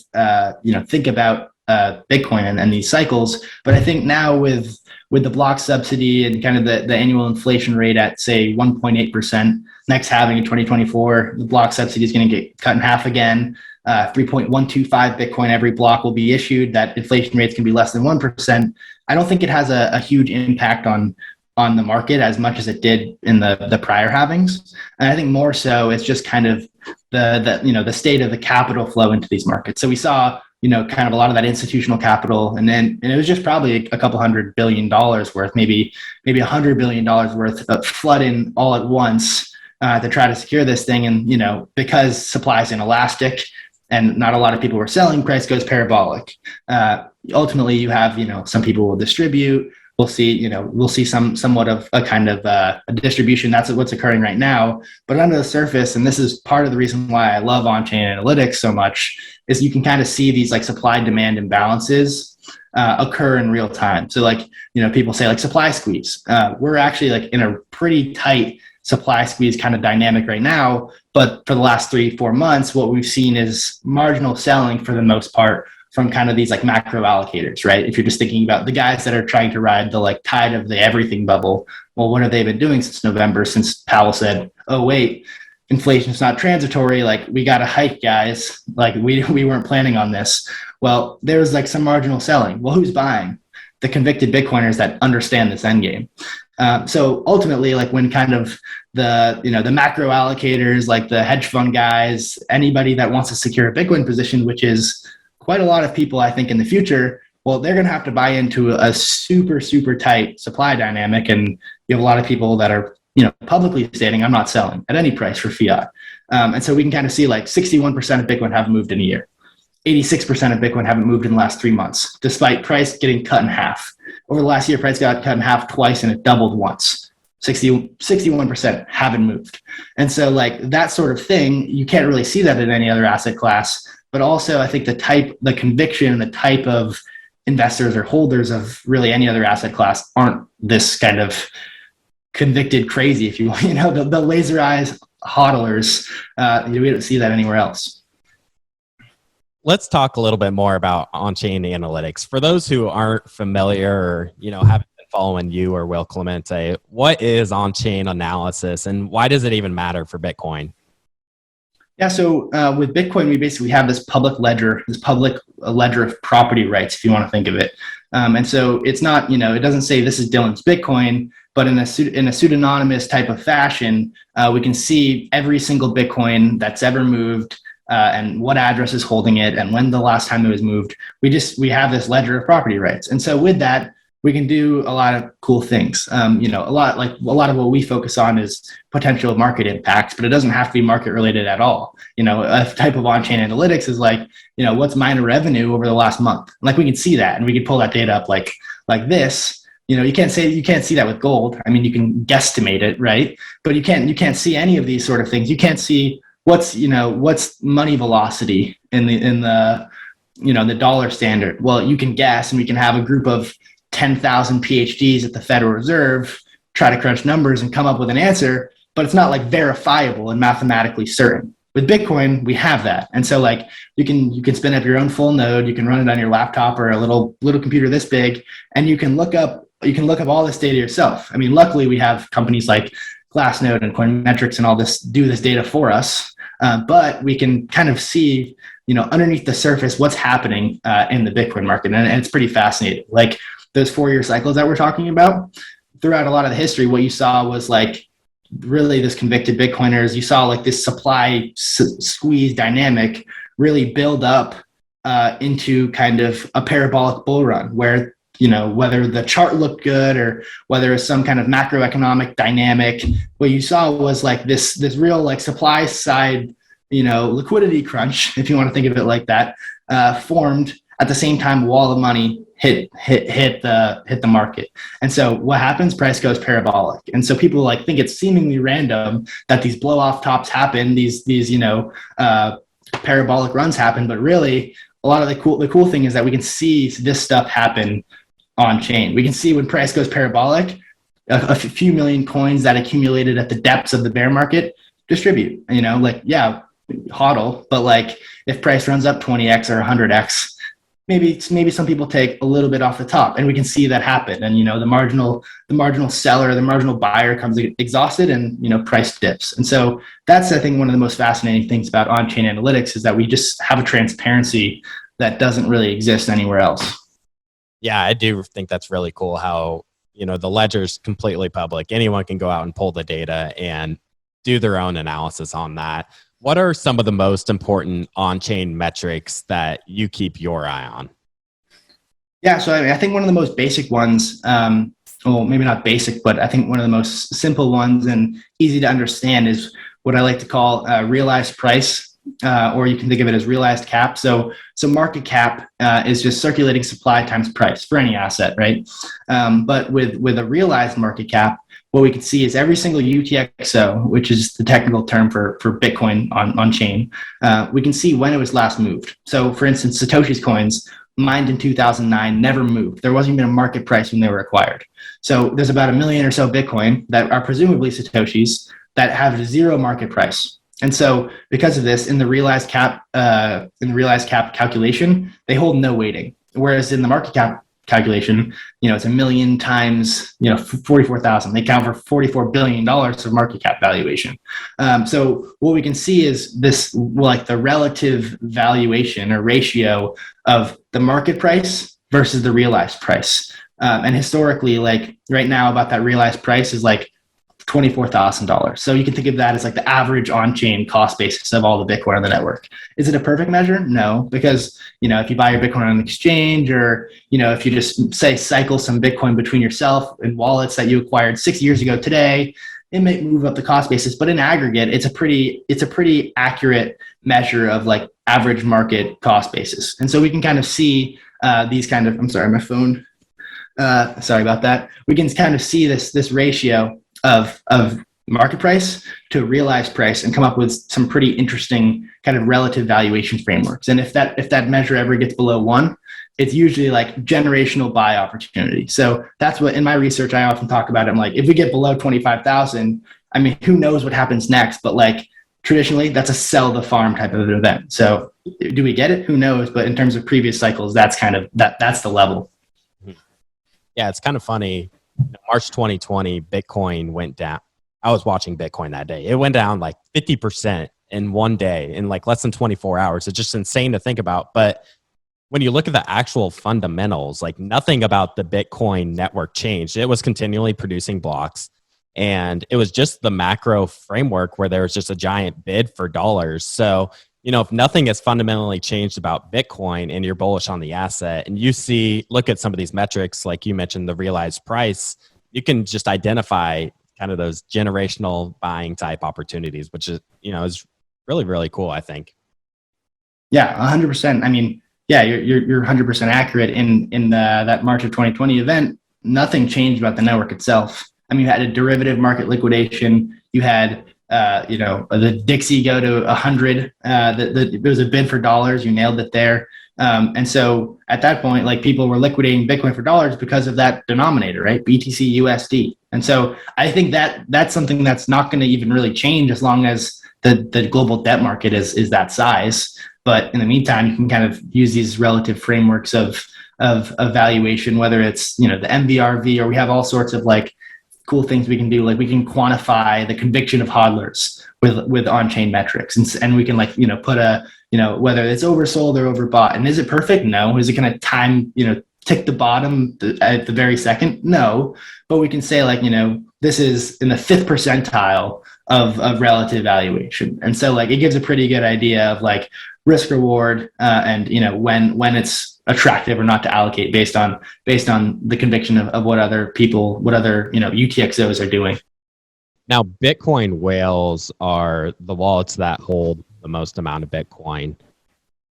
think about Bitcoin and these cycles. But I think now with the block subsidy and kind of the annual inflation rate at say 1.8%, next halving in 2024, the block subsidy is going to get cut in half again. 3.125 Bitcoin every block will be issued. That inflation rates can be less than 1%. I don't think it has a huge impact on the market as much as it did in the prior halvings. And I think more so it's just kind of the state of the capital flow into these markets. So we saw, kind of a lot of that institutional capital, and it was just probably a couple $100 billion worth, maybe $100 billion worth of flood in all at once to try to secure this thing. And, because supply is inelastic and not a lot of people were selling, price goes parabolic. Ultimately you have, some people will distribute. We'll see somewhat of a kind of a distribution. That's what's occurring right now. But under the surface, and this is part of the reason why I love on-chain analytics so much, is you can kind of see these like supply-demand imbalances occur in real time. So like, people say like supply squeeze. We're actually like in a pretty tight supply squeeze kind of dynamic right now. But for the last 3-4 months, what we've seen is marginal selling for the most part from kind of these like macro allocators, right? If you're just thinking about the guys that are trying to ride the like tide of the everything bubble, well, what have they been doing since November, since Powell said, oh, wait, inflation's not transitory. Like we got to hike, guys. Like we weren't planning on this. Well, there's like some marginal selling. Well, who's buying? The convicted Bitcoiners that understand this end game. So ultimately, like when kind of the macro allocators, like the hedge fund guys, anybody that wants to secure a Bitcoin position, which is quite a lot of people, I think, in the future, well, they're going to have to buy into a super, super tight supply dynamic. And you have a lot of people that are, publicly stating, I'm not selling at any price for fiat. And so we can kind of see like 61% of Bitcoin haven't moved in a year. 86% of Bitcoin haven't moved in the last 3 months, despite price getting cut in half. Over the last year, price got cut in half twice and it doubled once. 61% haven't moved. And so like that sort of thing, you can't really see that in any other asset class. But also I think the conviction and the type of investors or holders of really any other asset class aren't this kind of convicted crazy, if you will, the laser eyes hodlers. We don't see that anywhere else. Let's talk a little bit more about on-chain analytics. For those who aren't familiar or, haven't been following you or Will Clemente, what is on-chain analysis and why does it even matter for Bitcoin? Yeah, so with Bitcoin, we basically have this public ledger of property rights, if you want to think of it. And so it's not, it doesn't say this is Dylan's Bitcoin, but in a pseudonymous type of fashion, we can see every single Bitcoin that's ever moved, and what address is holding it, and when the last time it was moved. We have this ledger of property rights, and so with that, we can do a lot of cool things. A lot of what we focus on is potential market impacts, but it doesn't have to be market related at all. A type of on-chain analytics is like, what's miner revenue over the last month? Like we can see that, and we can pull that data up like this. You can't see that with gold. I mean, you can guesstimate it, right? But you can't see any of these sort of things. You can't see what's money velocity in the dollar standard. Well, you can guess, and we can have a group of 10,000 PhDs at the Federal Reserve try to crunch numbers and come up with an answer, but it's not like verifiable and mathematically certain. With Bitcoin, we have that. And so like you can spin up your own full node, you can run it on your laptop or a little computer this big, and you can look up all this data yourself. I mean, luckily we have companies like Glassnode and Coinmetrics and all this do this data for us. But we can kind of see, underneath the surface, what's happening in the Bitcoin market. And it's pretty fascinating. Like those 4-year cycles that we're talking about, throughout a lot of the history, what you saw was like really this convicted Bitcoiners. You saw like this supply squeeze dynamic really build up into kind of a parabolic bull run where, whether the chart looked good or whether it's some kind of macroeconomic dynamic, what you saw was like this real like supply side, liquidity crunch, if you want to think of it like that, formed at the same time a wall of money hit the market. And so what happens? Price goes parabolic. And so people like think it's seemingly random that these blow off tops happen, these parabolic runs happen, but really a lot of the cool thing is that we can see this stuff happen on chain. We can see when price goes parabolic, a few million coins that accumulated at the depths of the bear market distribute, hodl, but like if price runs up 20x or 100x, maybe some people take a little bit off the top, and we can see that happen. And the marginal seller, the marginal buyer comes exhausted, and price dips. And so that's, I think, one of the most fascinating things about on-chain analytics is that we just have a transparency that doesn't really exist anywhere else. Yeah, I do think that's really cool how, the ledger's completely public. Anyone can go out and pull the data and do their own analysis on that. What are some of the most important on-chain metrics that you keep your eye on? Yeah, so I think one of the most basic ones, well, maybe not basic, but I think one of the most simple ones and easy to understand is what I like to call realized price, or you can think of it as realized cap. So market cap is just circulating supply times price for any asset, right? But with a realized market cap, what we can see is every single UTXO, which is the technical term for Bitcoin on chain, we can see when it was last moved. So for instance, Satoshi's coins mined in 2009 never moved. There wasn't even a market price when they were acquired. So there's about 1 million or so Bitcoin that are presumably Satoshis that have zero market price. And so because of this, in the realized cap calculation, they hold no weighting. Whereas in the market cap calculation, it's 1 million times 44,000. They count for $44 billion of market cap valuation. So what we can see is this, like the relative valuation or ratio of the market price versus the realized price. And historically, like right now, about that realized price is like $24,000. So you can think of that as like the average on-chain cost basis of all the Bitcoin on the network. Is it a perfect measure? No, because if you buy your Bitcoin on an exchange, or if you just say cycle some Bitcoin between yourself and wallets that you acquired 6 years ago today, it may move up the cost basis. But in aggregate, it's a pretty accurate measure of like average market cost basis. And so we can kind of see these kind of, I'm sorry, my phone. Sorry about that. We can kind of see this ratio of market price to realized price and come up with some pretty interesting kind of relative valuation frameworks. And if that measure ever gets below 1, it's usually like generational buy opportunity. So that's what in my research I often talk about. I'm like, if we get below 25,000, I mean, who knows what happens next? But like traditionally, that's a sell the farm type of event. So do we get it? Who knows? But in terms of previous cycles, that's kind of that's the level. Yeah, it's kind of funny. March 2020, Bitcoin went down. I was watching Bitcoin that day. It went down like 50% in one day in like less than 24 hours. It's just insane to think about. But when you look at the actual fundamentals, like nothing about the Bitcoin network changed. It was continually producing blocks. And it was just the macro framework where there was just a giant bid for dollars. So, if nothing has fundamentally changed about Bitcoin and you're bullish on the asset and you look at some of these metrics, like you mentioned, the realized price, you can just identify kind of those generational buying type opportunities, which is really, really cool, I think. Yeah, 100%. I mean, yeah, you're 100% accurate. In that March of 2020 event, nothing changed about the network itself. I mean, you had a derivative market liquidation. You had the Dixie go to 100. There was a bid for dollars. You nailed it there. And so at that point, like people were liquidating Bitcoin for dollars because of that denominator, right? BTC USD. And so I think that's something that's not going to even really change as long as the global debt market is that size. But in the meantime, you can kind of use these relative frameworks of valuation, whether it's the MVRV, or we have all sorts of like cool things we can do. Like we can quantify the conviction of hodlers with on-chain metrics, and we can put a whether it's oversold or overbought. And is it perfect? No. Is it going to time tick the bottom at the very second? No. But we can say this is in the 5th percentile of relative valuation, and so like it gives a pretty good idea of like risk reward and when it's attractive or not to allocate based on the conviction of what other UTXOs are doing. Now, Bitcoin whales are the wallets that hold the most amount of Bitcoin.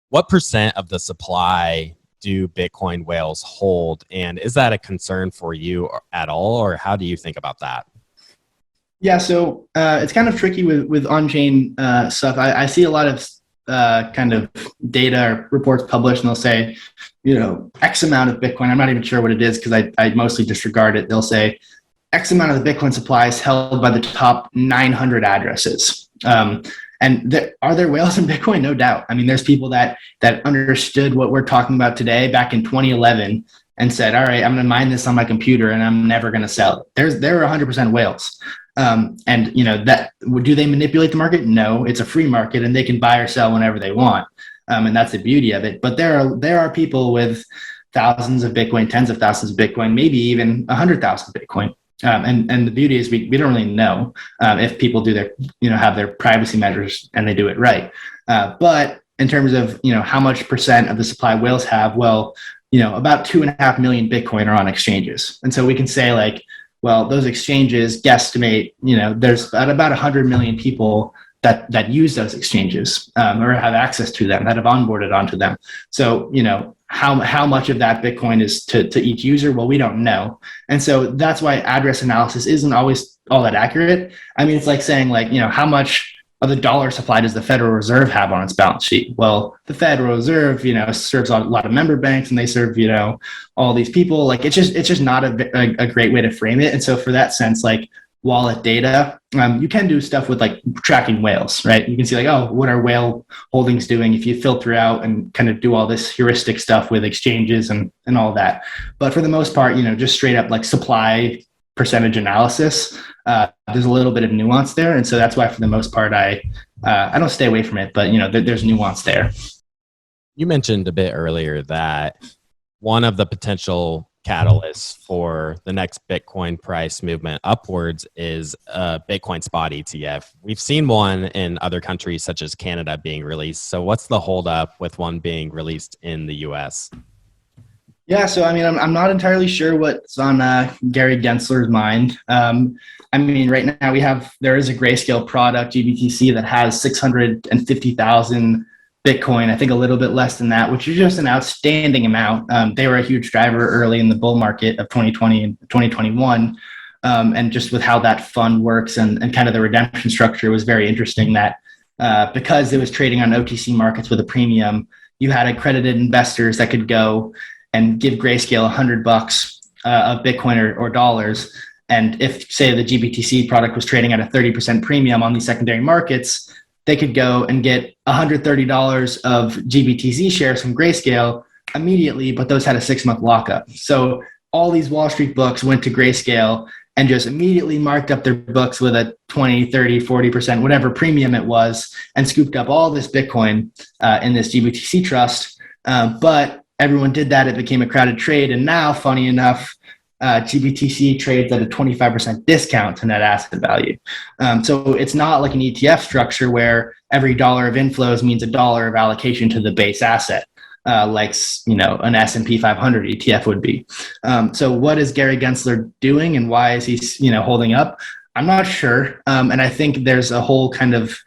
What percent of the supply do Bitcoin whales hold? And is that a concern for you at all? Or how do you think about that? Yeah, so it's kind of tricky with on-chain stuff. I see a lot of kind of data or reports published, and they'll say, X amount of Bitcoin. I'm not even sure what it is because I mostly disregard it. They'll say X amount of the Bitcoin supply is held by the top 900 addresses. And are there whales in Bitcoin? No doubt. I mean, there's people that understood what we're talking about today back in 2011 and said, all right, I'm going to mine this on my computer and I'm never going to sell it. There are 100% whales. And that do they manipulate the market? No, it's a free market and they can buy or sell whenever they want. And that's the beauty of it. But there are people with thousands of Bitcoin, tens of thousands of Bitcoin, maybe even 100,000 Bitcoin. And the beauty is we don't really know if people do their, have their privacy measures and they do it right. But in terms of, how much percent of the supply whales have, well, about 2.5 million Bitcoin are on exchanges. And so we can say like, well, those exchanges guesstimate, there's about 100 million people that use those exchanges or have access to them, that have onboarded onto them. So, how much of that Bitcoin is to each user? Well, we don't know. And so that's why address analysis isn't always all that accurate. I mean, it's like saying how much of the dollar supply does the Federal Reserve have on its balance sheet? Well, the Federal Reserve, serves a lot of member banks and they serve, all these people. Like it's just not a great way to frame it. And so for that sense, like wallet data, you can do stuff with like tracking whales, right? You can see like, oh, what are whale holdings doing if you filter out and kind of do all this heuristic stuff with exchanges and all that. But for the most part, just straight up like supply percentage analysis, there's a little bit of nuance there. And so that's why for the most part, I don't stay away from it, but there's nuance there. You mentioned a bit earlier that one of the potential catalysts for the next Bitcoin price movement upwards is a Bitcoin spot ETF. We've seen one in other countries such as Canada being released. So what's the holdup with one being released in the US? Yeah, so I mean, I'm not entirely sure what's on Gary Gensler's mind. I mean, right now there is a Grayscale product, GBTC, that has 650,000 Bitcoin, I think a little bit less than that, which is just an outstanding amount. They were a huge driver early in the bull market of 2020 and 2021. And just with how that fund works and kind of the redemption structure was very interesting that because it was trading on OTC markets with a premium, you had accredited investors that could go and give Grayscale $100 of Bitcoin or dollars. And if, say, the GBTC product was trading at a 30% premium on these secondary markets, they could go and get $130 of GBTC shares from Grayscale immediately, but those had a 6-month lockup. So all these Wall Street books went to Grayscale and just immediately marked up their books with a 20, 30, 40%, whatever premium it was, and scooped up all this Bitcoin in this GBTC trust. But everyone did that. It became a crowded trade. And now, funny enough, GBTC trades at a 25% discount to net asset value. So it's not like an ETF structure where every dollar of inflows means a dollar of allocation to the base asset. Like an S&P 500 ETF would be. So what is Gary Gensler doing, and why is he holding up? I'm not sure, and I think there's a whole kind of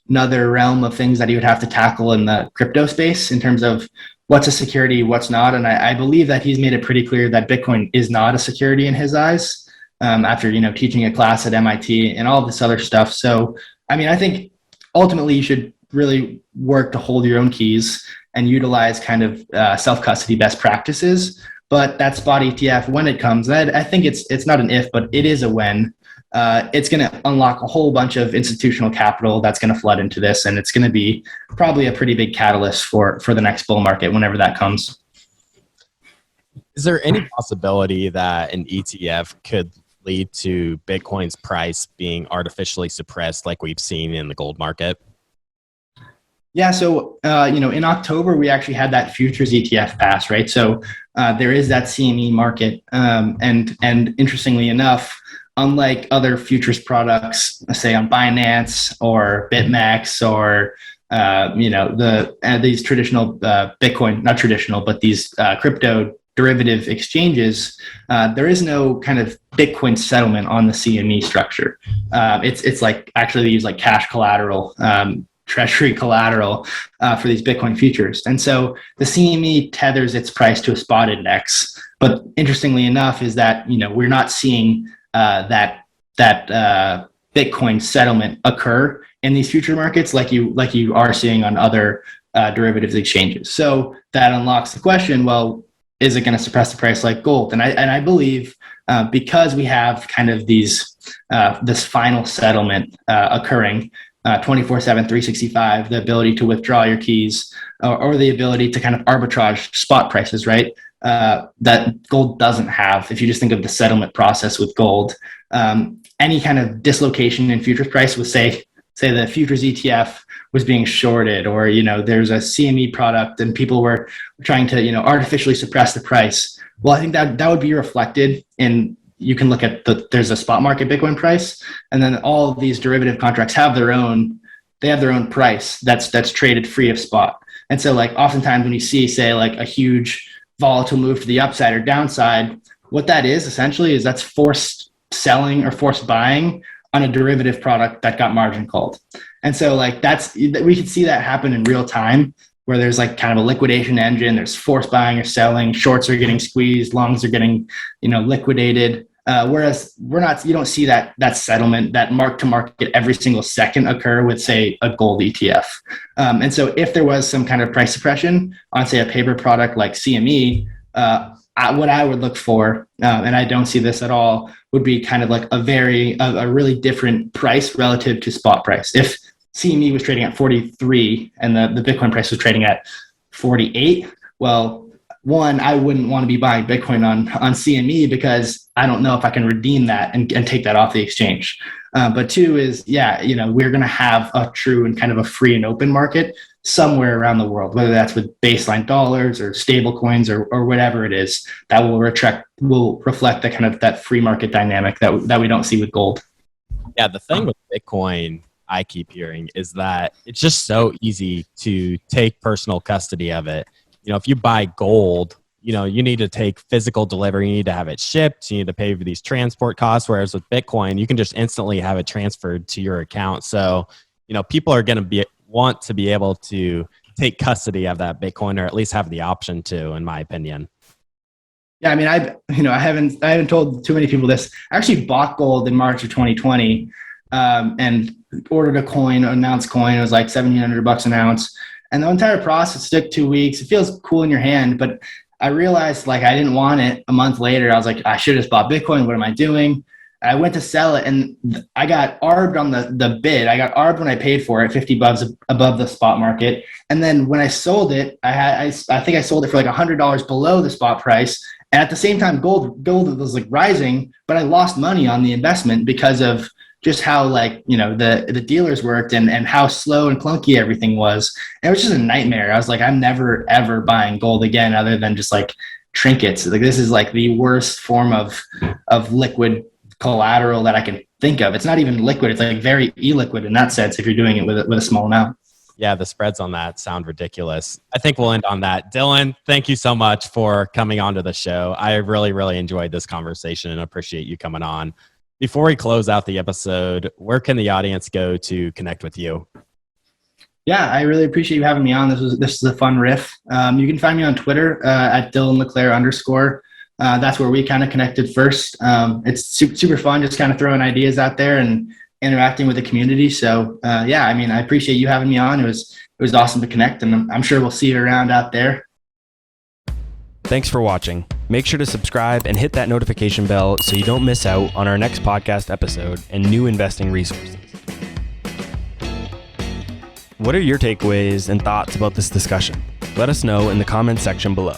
another realm of things that he would have to tackle in the crypto space in terms of what's a security, what's not. And I believe that he's made it pretty clear that Bitcoin is not a security in his eyes. After teaching a class at MIT and all this other stuff. So I think ultimately you should really work to hold your own keys and utilize kind of self-custody best practices. But that spot ETF, when it comes, I think it's not an if, but it is a when. It's going to unlock a whole bunch of institutional capital that's going to flood into this, and it's going to be probably a pretty big catalyst for the next bull market whenever that comes. Is there any possibility that an ETF could lead to Bitcoin's price being artificially suppressed like we've seen in the gold market? Yeah, so in October we actually had that futures ETF pass, right? So there is that CME market, and interestingly enough, unlike other futures products, say on Binance or BitMEX or these traditional Bitcoin, not traditional, but these crypto derivative exchanges, there is no kind of Bitcoin settlement on the CME structure. It's like actually they use like cash collateral. Treasury collateral for these Bitcoin futures. And so the CME tethers its price to a spot index. But interestingly enough is that, we're not seeing that Bitcoin settlement occur in these future markets like you are seeing on other derivatives exchanges. So that unlocks the question, well, is it going to suppress the price like gold? And I believe because we have kind of this final settlement occurring 24/7, 365, the ability to withdraw your keys or the ability to kind of arbitrage spot prices, right? That gold doesn't have. If you just think of the settlement process with gold, any kind of dislocation in futures price would say the futures ETF was being shorted, or there's a CME product and people were trying to artificially suppress the price. Well, I think that would be reflected in. You can look at there's a spot market Bitcoin price, and then all of these derivative contracts have their own price that's traded free of spot. And so like oftentimes when you see, say, like a huge volatile move to the upside or downside, what that is essentially is that's forced selling or forced buying on a derivative product that got margin called. And so like we can see that happen in real time, where there's like kind of a liquidation engine, there's forced buying or selling, shorts are getting squeezed, longs are getting, liquidated. Whereas you don't see that settlement, that mark to market every single second occur with, say, a gold ETF. And so if there was some kind of price suppression on, say, a paper product like CME, what I would look for, and I don't see this at all, would be kind of like a really different price relative to spot price. If CME was trading at 43 and the Bitcoin price was trading at 48, well, one, I wouldn't want to be buying Bitcoin on CME because I don't know if I can redeem that and take that off the exchange. But two is, we're going to have a true and kind of a free and open market somewhere around the world, whether that's with baseline dollars or stable coins or whatever it is that will reflect the kind of that free market dynamic that we don't see with gold. Yeah, the thing with Bitcoin I keep hearing is that it's just so easy to take personal custody of it. If you buy gold, you need to take physical delivery, you need to have it shipped, you need to pay for these transport costs. Whereas with Bitcoin, you can just instantly have it transferred to your account. So, people are going to want to be able to take custody of that Bitcoin, or at least have the option to, in my opinion. Yeah, I haven't told too many people this. I actually bought gold in March of 2020, and ordered an ounce coin. It was like $1,700 an ounce. And the entire process took 2 weeks. It feels cool in your hand, but I realized like I didn't want it. A month later, I was like, I should have just bought Bitcoin. What am I doing? I went to sell it and I got arbed on the bid. I got arbed when I paid for it, $50 above the spot market. And then when I sold it, I think I sold it for like $100 below the spot price. And at the same time, gold was like rising, but I lost money on the investment because of just how like, the dealers worked and how slow and clunky everything was. And it was just a nightmare. I was like, I'm never, ever buying gold again, other than just like trinkets. Like this is like the worst form of liquid collateral that I can think of. It's not even liquid. It's like very illiquid in that sense if you're doing it with a small amount. Yeah, the spreads on that sound ridiculous. I think we'll end on that. Dylan, thank you so much for coming onto the show. I really, really enjoyed this conversation and appreciate you coming on. Before we close out the episode, where can the audience go to connect with you? Yeah, I really appreciate you having me on. This is a fun riff. You can find me on Twitter at Dylan LeClair _ that's where we kind of connected first. It's super fun, just kind of throwing ideas out there and interacting with the community. So yeah, I mean, I appreciate you having me on. It was awesome to connect, and I'm sure we'll see you around out there. Thanks for watching. Make sure to subscribe and hit that notification bell so you don't miss out on our next podcast episode and new investing resources. What are your takeaways and thoughts about this discussion? Let us know in the comments section below.